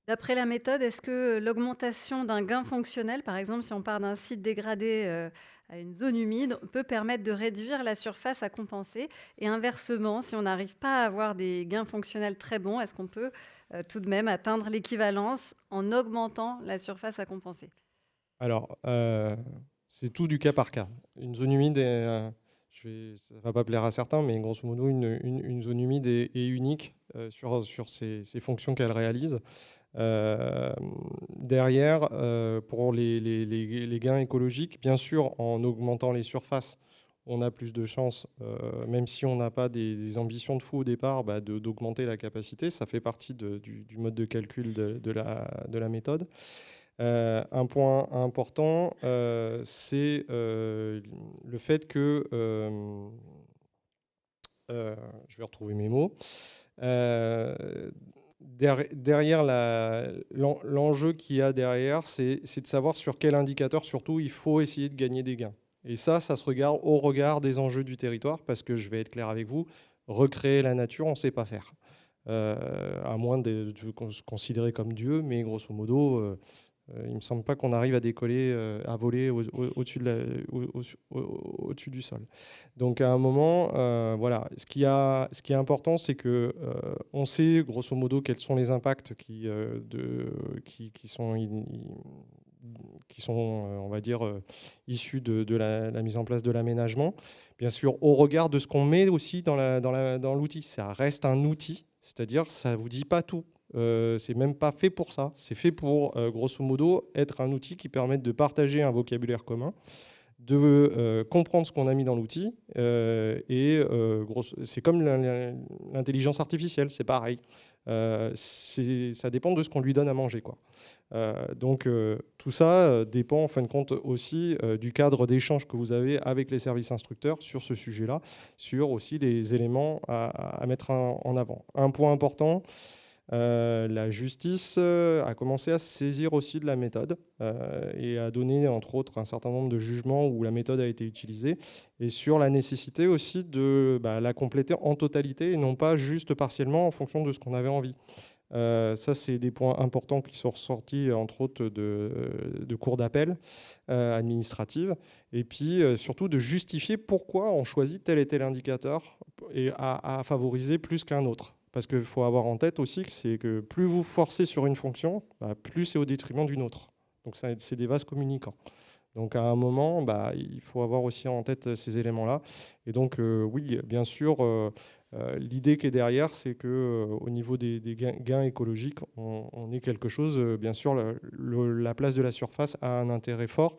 D'après la méthode, est-ce que l'augmentation d'un gain fonctionnel, par exemple si on part d'un site dégradé à une zone humide, peut permettre de réduire la surface à compenser? Et inversement, si on n'arrive pas à avoir des gains fonctionnels très bons, est-ce qu'on peut tout de même atteindre l'équivalence en augmentant la surface à compenser? Alors, c'est tout du cas par cas. Une zone humide, ça ne va pas plaire à certains, mais grosso modo, une zone humide est unique sur ces fonctions qu'elle réalise. Derrière, pour les gains écologiques, bien sûr, en augmentant les surfaces, on a plus de chances, même si on n'a pas des ambitions de fou au départ, d'augmenter la capacité. Ça fait partie du mode de calcul de la méthode. Un point important, c'est le fait que... je vais retrouver mes mots. Derrière l'enjeu qu'il y a derrière, c'est de savoir sur quel indicateur, surtout, il faut essayer de gagner des gains. Et ça se regarde au regard des enjeux du territoire, parce que je vais être clair avec vous, recréer la nature, on ne sait pas faire. À moins de se considérer comme Dieu, mais grosso modo, il ne me semble pas qu'on arrive à décoller, à voler au-dessus du sol. Donc à un moment, voilà, ce qui est important, c'est que on sait grosso modo quels sont les impacts qui sont, on va dire, issus de la mise en place de l'aménagement. Bien sûr, au regard de ce qu'on met aussi dans l'outil. Ça reste un outil, c'est-à-dire ça ne vous dit pas tout. C'est même pas fait pour ça. C'est fait pour, grosso modo, être un outil qui permette de partager un vocabulaire commun, de comprendre ce qu'on a mis dans l'outil. C'est comme l'intelligence artificielle, c'est pareil. Ça dépend de ce qu'on lui donne à manger, quoi. Donc tout ça dépend en fin de compte aussi du cadre d'échange que vous avez avec les services instructeurs sur ce sujet-là, sur aussi les éléments à mettre en avant. Un point important, la justice a commencé à se saisir aussi de la méthode et a donné entre autres un certain nombre de jugements où la méthode a été utilisée et sur la nécessité aussi de la compléter en totalité et non pas juste partiellement en fonction de ce qu'on avait envie. Ça, c'est des points importants qui sont ressortis, entre autres, de cours d'appel administratives. Et puis, surtout, de justifier pourquoi on choisit tel et tel indicateur et à favoriser plus qu'un autre. Parce qu'il faut avoir en tête aussi que c'est que plus vous forcez sur une fonction, plus c'est au détriment d'une autre. Donc, c'est des vases communicants. Donc, à un moment, il faut avoir aussi en tête ces éléments-là. Et donc, oui, bien sûr... l'idée qui est derrière, c'est qu'au niveau des gains écologiques, on ait quelque chose. Bien sûr, la place de la surface a un intérêt fort.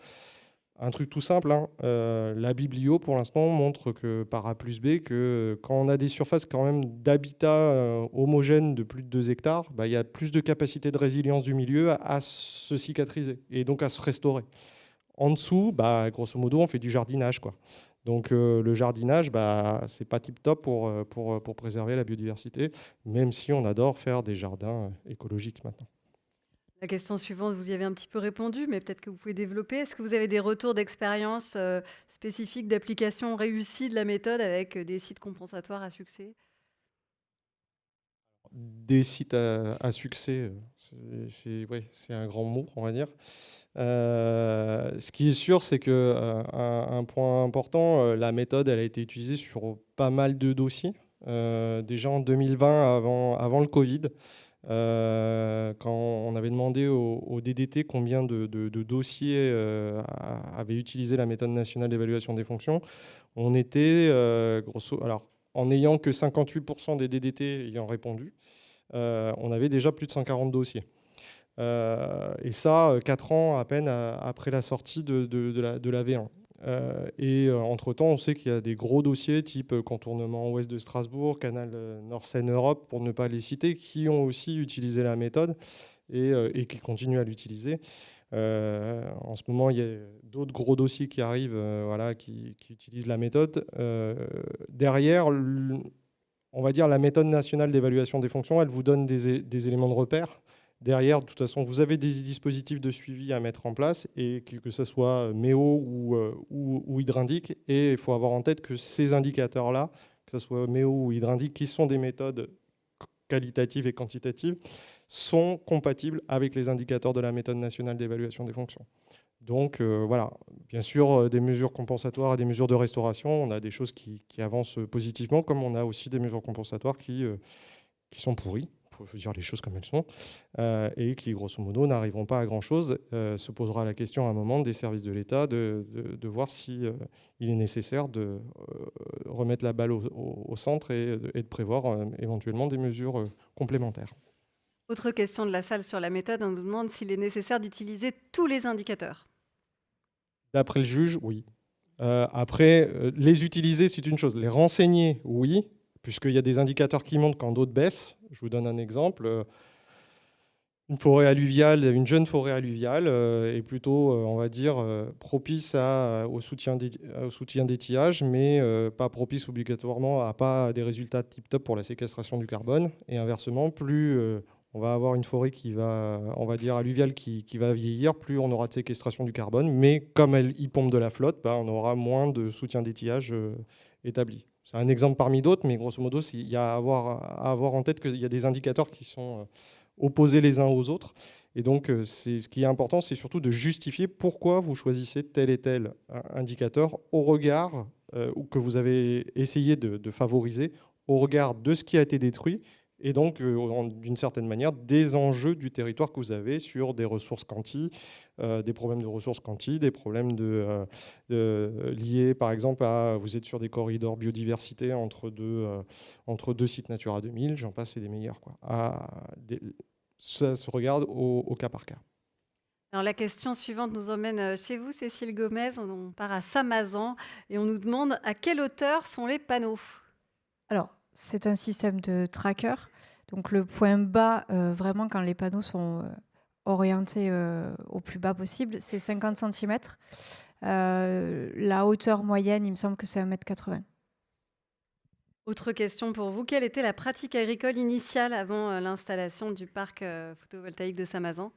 Un truc tout simple, la biblio, pour l'instant, montre que par A plus B, que quand on a des surfaces quand même d'habitat homogènes de plus de 2 hectares, il y a plus de capacité de résilience du milieu à se cicatriser et donc à se restaurer. En dessous, grosso modo, on fait du jardinage, quoi. Donc le jardinage, c'est pas tip-top pour préserver la biodiversité, même si on adore faire des jardins écologiques maintenant. La question suivante, vous y avez un petit peu répondu, mais peut-être que vous pouvez développer. Est-ce que vous avez des retours d'expérience spécifiques d'application réussie de la méthode avec des sites compensatoires à succès? des sites à succès, c'est un grand mot, on va dire. Ce qui est sûr, c'est qu'un point important, la méthode, elle a été utilisée sur pas mal de dossiers. Déjà en 2020, avant le Covid, quand on avait demandé au DDT combien de dossiers avaient utilisé la méthode nationale d'évaluation des fonctions, on était, alors, en n'ayant que 58% des DDT ayant répondu, on avait déjà plus de 140 dossiers. Et ça, 4 ans à peine après la sortie de la V1. Entre-temps, on sait qu'il y a des gros dossiers type contournement ouest de Strasbourg, canal Nord-Seine-Europe, pour ne pas les citer, qui ont aussi utilisé la méthode et qui continuent à l'utiliser. En ce moment, il y a d'autres gros dossiers qui arrivent qui utilisent la méthode. Derrière, on va dire la méthode nationale d'évaluation des fonctions, elle vous donne des éléments de repère. Derrière, de toute façon, vous avez des dispositifs de suivi à mettre en place, et que ce soit MEO ou Hydrindic. Et il faut avoir en tête que ces indicateurs-là, que ce soit MEO ou Hydrindic, qui sont des méthodes qualitatives et quantitatives, sont compatibles avec les indicateurs de la méthode nationale d'évaluation des fonctions. Donc voilà, bien sûr, des mesures compensatoires et des mesures de restauration, on a des choses qui avancent positivement, comme on a aussi des mesures compensatoires qui sont pourries, il faut dire les choses comme elles sont, et qui, grosso modo, n'arriveront pas à grand-chose. Se posera la question à un moment des services de l'État de voir si il est nécessaire de remettre la balle au centre et de prévoir éventuellement des mesures complémentaires. Autre question de la salle sur la méthode, on nous demande s'il est nécessaire d'utiliser tous les indicateurs. D'après le juge, oui. Après, les utiliser, c'est une chose. Les renseigner, oui, puisqu'il y a des indicateurs qui montent quand d'autres baissent. Je vous donne un exemple. Une forêt alluviale, une jeune forêt alluviale est plutôt, on va dire, propice au soutien d'étiage, mais pas propice obligatoirement à pas des résultats tip-top pour la séquestration du carbone. Et inversement, plus on va avoir une forêt qui va, on va dire, alluviale qui va vieillir, plus on aura de séquestration du carbone. Mais comme elle y pompe de la flotte, on aura moins de soutien d'étiage établi. C'est un exemple parmi d'autres, mais grosso modo, il y a à avoir en tête qu'il y a des indicateurs qui sont opposés les uns aux autres. Et donc, ce qui est important, c'est surtout de justifier pourquoi vous choisissez tel et tel indicateur au regard ou que vous avez essayé de favoriser au regard de ce qui a été détruit et donc, d'une certaine manière, des enjeux du territoire que vous avez sur des ressources quanti, des problèmes de ressources quanti, des problèmes liés, par exemple, vous êtes sur des corridors biodiversité entre deux sites Natura 2000, j'en passe, et des meilleurs. Ça se regarde au cas par cas. Alors la question suivante nous emmène chez vous, Cécile Gomez. On part à Samazan et on nous demande à quelle hauteur sont les panneaux. Alors, c'est un système de tracker. Donc le point bas, vraiment quand les panneaux sont orientés au plus bas possible, c'est 50 cm. La hauteur moyenne, il me semble que c'est 1,80 m. Autre question pour vous. Quelle était la pratique agricole initiale avant l'installation du parc photovoltaïque de Samazan ?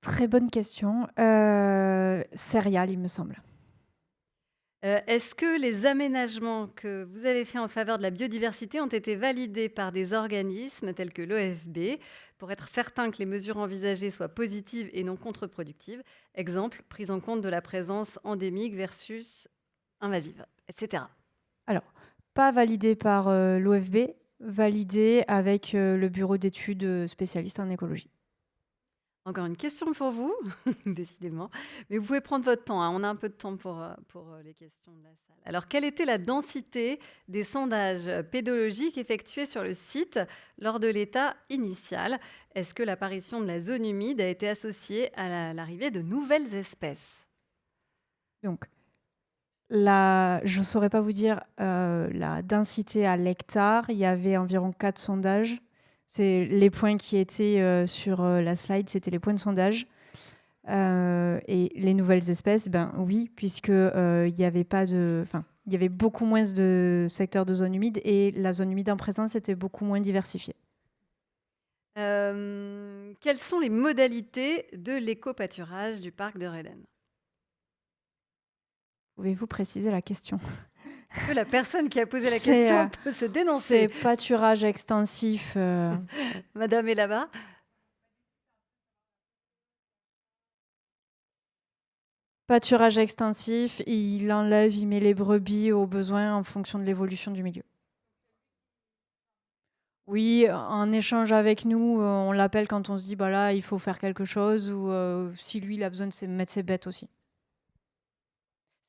Très bonne question. Céréales, il me semble. Est-ce que les aménagements que vous avez faits en faveur de la biodiversité ont été validés par des organismes tels que l'OFB pour être certain que les mesures envisagées soient positives et non contre-productives ? Exemple, prise en compte de la présence endémique versus invasive, etc. Alors, pas validé par l'OFB, validé avec le bureau d'études spécialiste en écologie. Encore une question pour vous, décidément. Mais vous pouvez prendre votre temps, hein. On a un peu de temps pour les questions de la salle. Alors, quelle était la densité des sondages pédologiques effectués sur le site lors de l'état initial ? Est-ce que l'apparition de la zone humide a été associée à l'arrivée de nouvelles espèces ? Donc, je ne saurais pas vous dire la densité à l'hectare. Il y avait environ 4 sondages. C'est les points qui étaient sur la slide, c'était les points de sondage. Et les nouvelles espèces, oui, puisque il y avait beaucoup moins de secteurs de zone humide et la zone humide en présence était beaucoup moins diversifiée. Quelles sont les modalités de l'éco-pâturage du parc de Reden ? Pouvez-vous préciser la question ? Que la personne qui a posé la C'est, question peut se C'est dénoncer. pâturage extensif. Madame est là-bas. Pâturage extensif, il enlève, il met les brebis au besoin en fonction de l'évolution du milieu. Oui, en échange avec nous, on l'appelle quand on se dit bah là, il faut faire quelque chose, ou si lui, il a besoin de mettre ses bêtes aussi.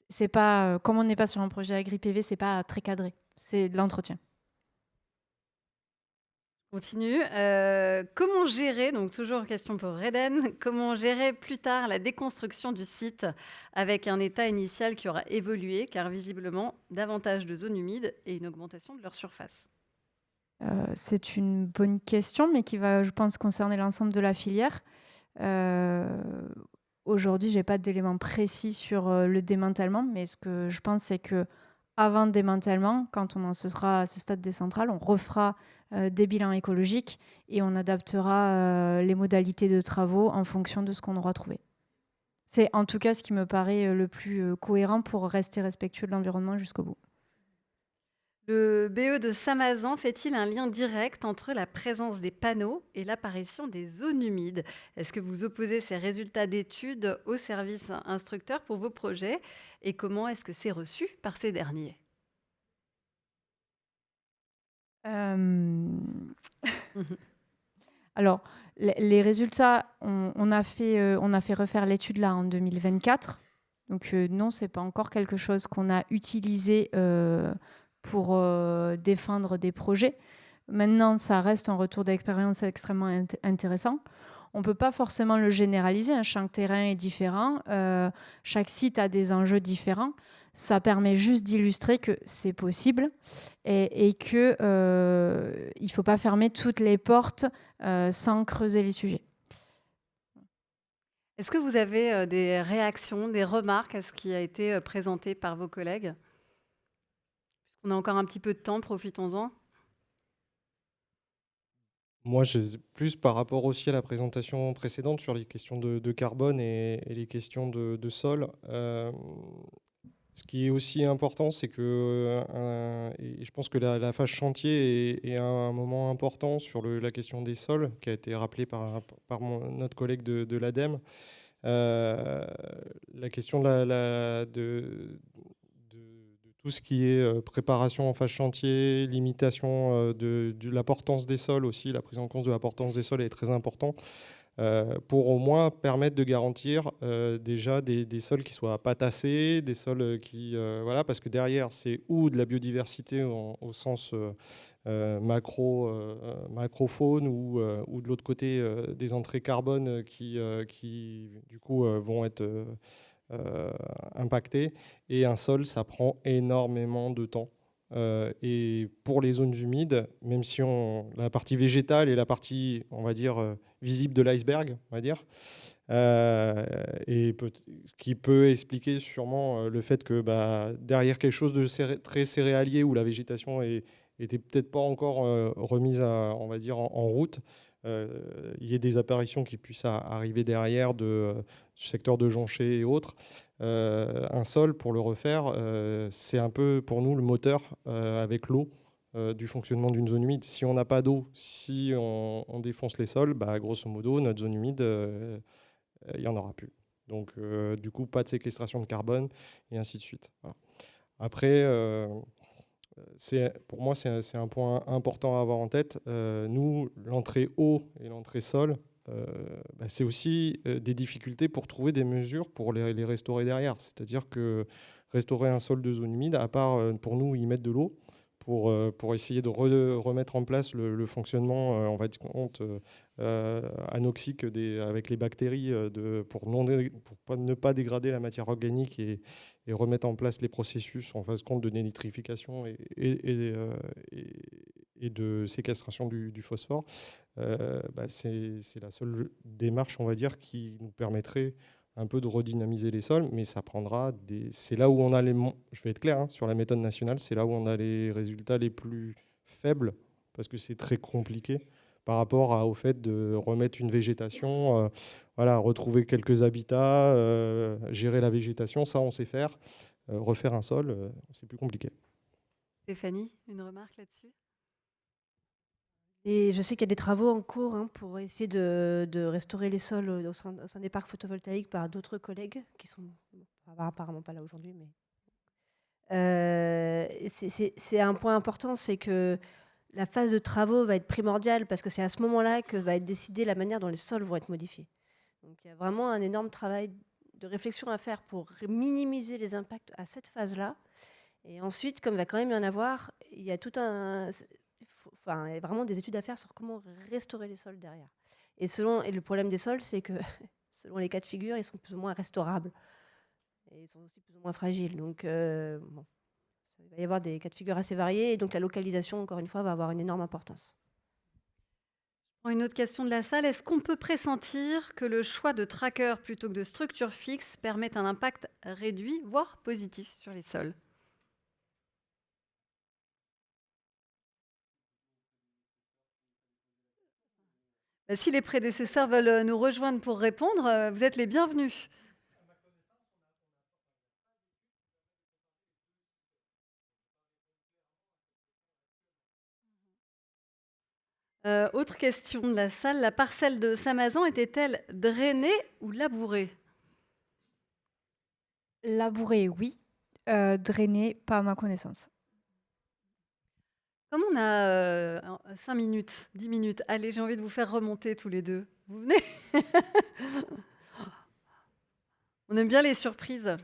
C'est pas, comme on n'est pas sur un projet agri-PV, c'est pas très cadré. C'est de l'entretien. Continue. Comment gérer, donc toujours question pour Reden, comment gérer plus tard la déconstruction du site avec un état initial qui aura évolué, car visiblement davantage de zones humides et une augmentation de leur surface? C'est une bonne question, mais qui va, je pense, concerner l'ensemble de la filière. Aujourd'hui, je n'ai pas d'éléments précis sur le démantèlement, mais ce que je pense, c'est que avant le démantèlement, quand on en sera à ce stade décentral, on refera des bilans écologiques et on adaptera les modalités de travaux en fonction de ce qu'on aura trouvé. C'est en tout cas ce qui me paraît le plus cohérent pour rester respectueux de l'environnement jusqu'au bout. Le BE de Samazan fait-il un lien direct entre la présence des panneaux et l'apparition des zones humides? Est-ce que vous opposez ces résultats d'études aux services instructeurs pour vos projets? Et comment est-ce que c'est reçu par ces derniers? Alors, les résultats, on a fait refaire l'étude là en 2024. Donc non, ce n'est pas encore quelque chose qu'on a utilisé pour défendre des projets. Maintenant, ça reste un retour d'expérience extrêmement intéressant. On ne peut pas forcément le généraliser, hein. Chaque terrain est différent, chaque site a des enjeux différents. Ça permet juste d'illustrer que c'est possible et qu'il ne faut pas fermer toutes les portes sans creuser les sujets. Est-ce que vous avez des réactions, des remarques à ce qui a été présenté par vos collègues? On a encore un petit peu de temps, profitons-en. Moi, plus par rapport aussi à la présentation précédente sur les questions de carbone et les questions de sol. Ce qui est aussi important, c'est que, et je pense que la phase chantier est un moment important sur la question des sols, qui a été rappelé par notre collègue de l'ADEME. La question de tout ce qui est préparation en phase chantier, limitation de l'importance des sols aussi, la prise en compte de l'importance des sols est très important. Pour au moins permettre de garantir déjà des sols qui ne soient pas tassés, des sols qui... voilà, parce que derrière, c'est ou de la biodiversité au sens macrofaune ou de l'autre côté, des entrées carbone qui du coup, vont être impactées. Et un sol, ça prend énormément de temps. Et pour les zones humides, même si la partie végétale est la partie, on va dire, visible de l'iceberg, on va dire, et ce qui peut expliquer sûrement le fait que derrière quelque chose de très céréalier où la végétation était peut-être pas encore remise on va dire, en route, il y ait des apparitions qui puissent arriver derrière du secteur de jonchée et autres. Un sol, pour le refaire, c'est un peu pour nous le moteur avec l'eau du fonctionnement d'une zone humide. Si on n'a pas d'eau, si on défonce les sols, grosso modo, notre zone humide, il n'y en aura plus. Donc, du coup, pas de séquestration de carbone et ainsi de suite. Voilà. Après, pour moi, c'est un point important à avoir en tête. Nous, l'entrée eau et l'entrée sol, c'est aussi des difficultés pour trouver des mesures pour les restaurer derrière. C'est-à-dire que restaurer un sol de zone humide, à part pour nous y mettre de l'eau, pour essayer de remettre en place le fonctionnement, on va dire, anoxique avec les bactéries pour ne pas dégrader la matière organique et remettre en place les processus en phase compte de dénitrification et de séquestration du phosphore. C'est la seule démarche, on va dire, qui nous permettrait un peu de redynamiser les sols, mais ça prendra c'est là où on a je vais être clair, hein, sur la méthode nationale, c'est là où on a les résultats les plus faibles, parce que c'est très compliqué par rapport au fait de remettre une végétation, voilà, retrouver quelques habitats, gérer la végétation, ça on sait faire. Refaire un sol, c'est plus compliqué. Stéphanie, une remarque là-dessus? Et je sais qu'il y a des travaux en cours pour essayer de restaurer les sols au sein des parcs photovoltaïques par d'autres collègues qui sont apparemment pas là aujourd'hui. Mais c'est un point important, c'est que la phase de travaux va être primordiale parce que c'est à ce moment-là que va être décidée la manière dont les sols vont être modifiés. Donc il y a vraiment un énorme travail de réflexion à faire pour minimiser les impacts à cette phase-là. Et ensuite, comme il va quand même y en avoir, il y a tout un... Enfin, il y a vraiment des études à faire sur comment restaurer les sols derrière. Et le problème des sols, c'est que selon les cas de figure, ils sont plus ou moins restaurables. Et ils sont aussi plus ou moins fragiles. Donc, bon, il va y avoir des cas de figure assez variés. Et donc, la localisation, encore une fois, va avoir une énorme importance. Une autre question de la salle. Est-ce qu'on peut pressentir que le choix de tracker plutôt que de structure fixe permet un impact réduit, voire positif sur les sols? Si les prédécesseurs veulent nous rejoindre pour répondre, vous êtes les bienvenus. Autre question de la salle. La parcelle de Samazan était-elle drainée ou labourée? Labourée, oui. Drainée, pas à ma connaissance. Comme on a 5 minutes, 10 minutes, allez, j'ai envie de vous faire remonter tous les deux. Vous venez? On aime bien les surprises.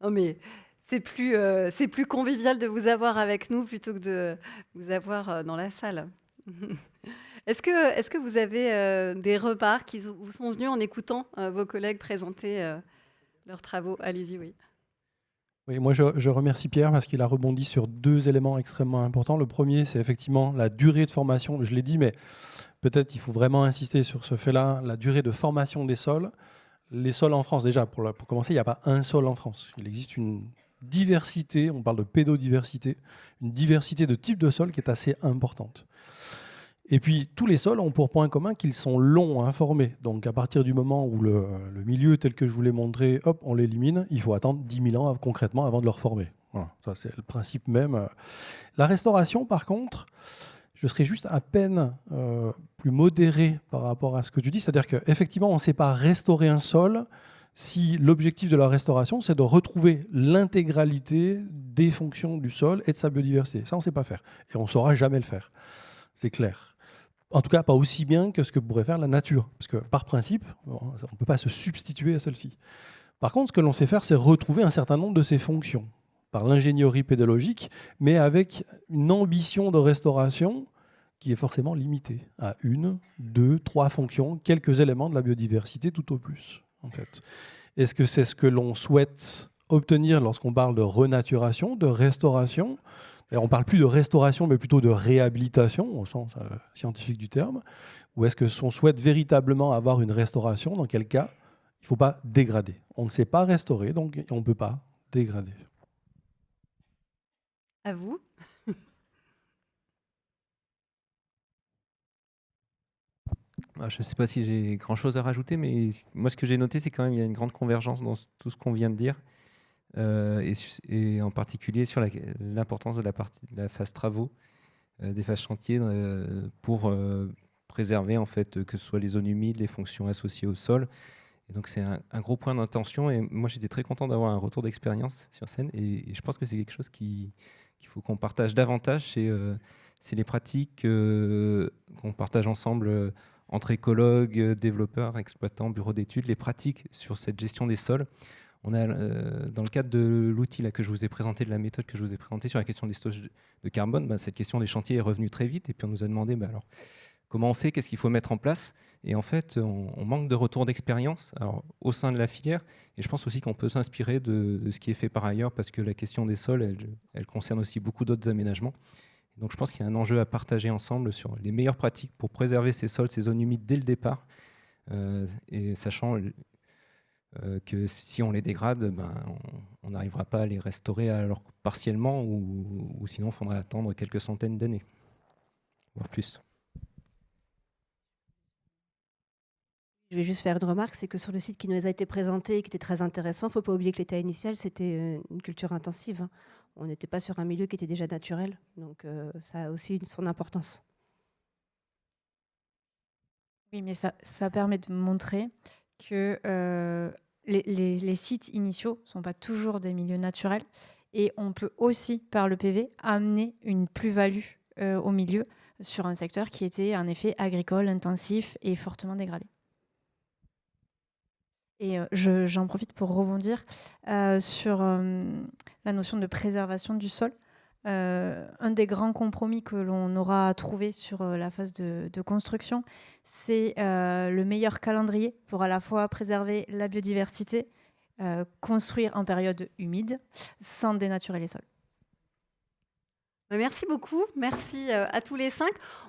Non mais c'est plus convivial de vous avoir avec nous plutôt que de vous avoir dans la salle. Est-ce que vous avez des remarques qui vous sont venus en écoutant vos collègues présenter leurs travaux? Allez-y, oui. Oui, moi je remercie Pierre parce qu'il a rebondi sur 2 éléments extrêmement importants. Le premier, c'est effectivement la durée de formation. Je l'ai dit, mais peut-être il faut vraiment insister sur ce fait-là, la durée de formation des sols. Les sols en France, déjà, pour commencer, il n'y a pas un sol en France. Il existe une diversité, on parle de pédodiversité, une diversité de types de sols qui est assez importante. Et puis, tous les sols ont pour point commun qu'ils sont longs à former. Donc, à partir du moment où le milieu tel que je vous l'ai montré, hop, on l'élimine, il faut attendre 10 000 ans concrètement avant de le reformer. Voilà, ça c'est le principe même. La restauration, par contre, je serais juste à peine plus modéré par rapport à ce que tu dis. C'est-à-dire qu'effectivement, on ne sait pas restaurer un sol si l'objectif de la restauration, c'est de retrouver l'intégralité des fonctions du sol et de sa biodiversité. Ça, on ne sait pas faire. Et on ne saura jamais le faire. C'est clair. En tout cas, pas aussi bien que ce que pourrait faire la nature. Parce que par principe, on ne peut pas se substituer à celle-ci. Par contre, ce que l'on sait faire, c'est retrouver un certain nombre de ses fonctions par l'ingénierie pédologique, mais avec une ambition de restauration qui est forcément limitée à 1, 2, 3 fonctions, quelques éléments de la biodiversité tout au plus. En fait. Est-ce que c'est ce que l'on souhaite obtenir lorsqu'on parle de renaturation, de restauration ? On ne parle plus de restauration, mais plutôt de réhabilitation, au sens scientifique du terme. Ou est-ce qu'on souhaite véritablement avoir une restauration, dans quel cas il ne faut pas dégrader? On ne sait pas restaurer, donc on ne peut pas dégrader. À vous. Je ne sais pas si j'ai grand-chose à rajouter, mais moi, ce que j'ai noté, c'est quand même qu'il y a une grande convergence dans tout ce qu'on vient de dire, et en particulier sur l'importance de la phase travaux, des phases chantiers, pour préserver, en fait, que ce soit les zones humides, les fonctions associées au sol. Et donc, c'est un gros point d'intention. Et moi, j'étais très content d'avoir un retour d'expérience sur scène. Et je pense que c'est quelque chose qu'il faut qu'on partage davantage. C'est les pratiques qu'on partage ensemble entre écologues, développeurs, exploitants, bureaux d'études, les pratiques sur cette gestion des sols. On a, dans le cadre de l'outil que je vous ai présenté, de la méthode que je vous ai présentée sur la question des stocks de carbone, cette question des chantiers est revenue très vite. Et puis on nous a demandé alors, comment on fait, qu'est-ce qu'il faut mettre en place. Et en fait, on manque de retour d'expérience au sein de la filière. Et je pense aussi qu'on peut s'inspirer de ce qui est fait par ailleurs, parce que la question des sols, elle concerne aussi beaucoup d'autres aménagements. Donc je pense qu'il y a un enjeu à partager ensemble sur les meilleures pratiques pour préserver ces sols, ces zones humides dès le départ, et sachant que si on les dégrade, on n'arrivera pas à les restaurer alors partiellement, ou sinon il faudra attendre quelques centaines d'années, voire plus. Je vais juste faire une remarque, c'est que sur le site qui nous a été présenté et qui était très intéressant, il ne faut pas oublier que l'état initial, c'était une culture intensive, hein. On n'était pas sur un milieu qui était déjà naturel, donc ça a aussi son importance. Oui, mais ça permet de montrer que les sites initiaux ne sont pas toujours des milieux naturels et on peut aussi, par le PV, amener une plus-value au milieu sur un secteur qui était en effet agricole, intensif et fortement dégradé. Et j'en profite pour rebondir sur la notion de préservation du sol. Un des grands compromis que l'on aura trouvé sur la phase de construction, c'est le meilleur calendrier pour à la fois préserver la biodiversité, construire en période humide, sans dénaturer les sols. Merci beaucoup, merci à tous les 5.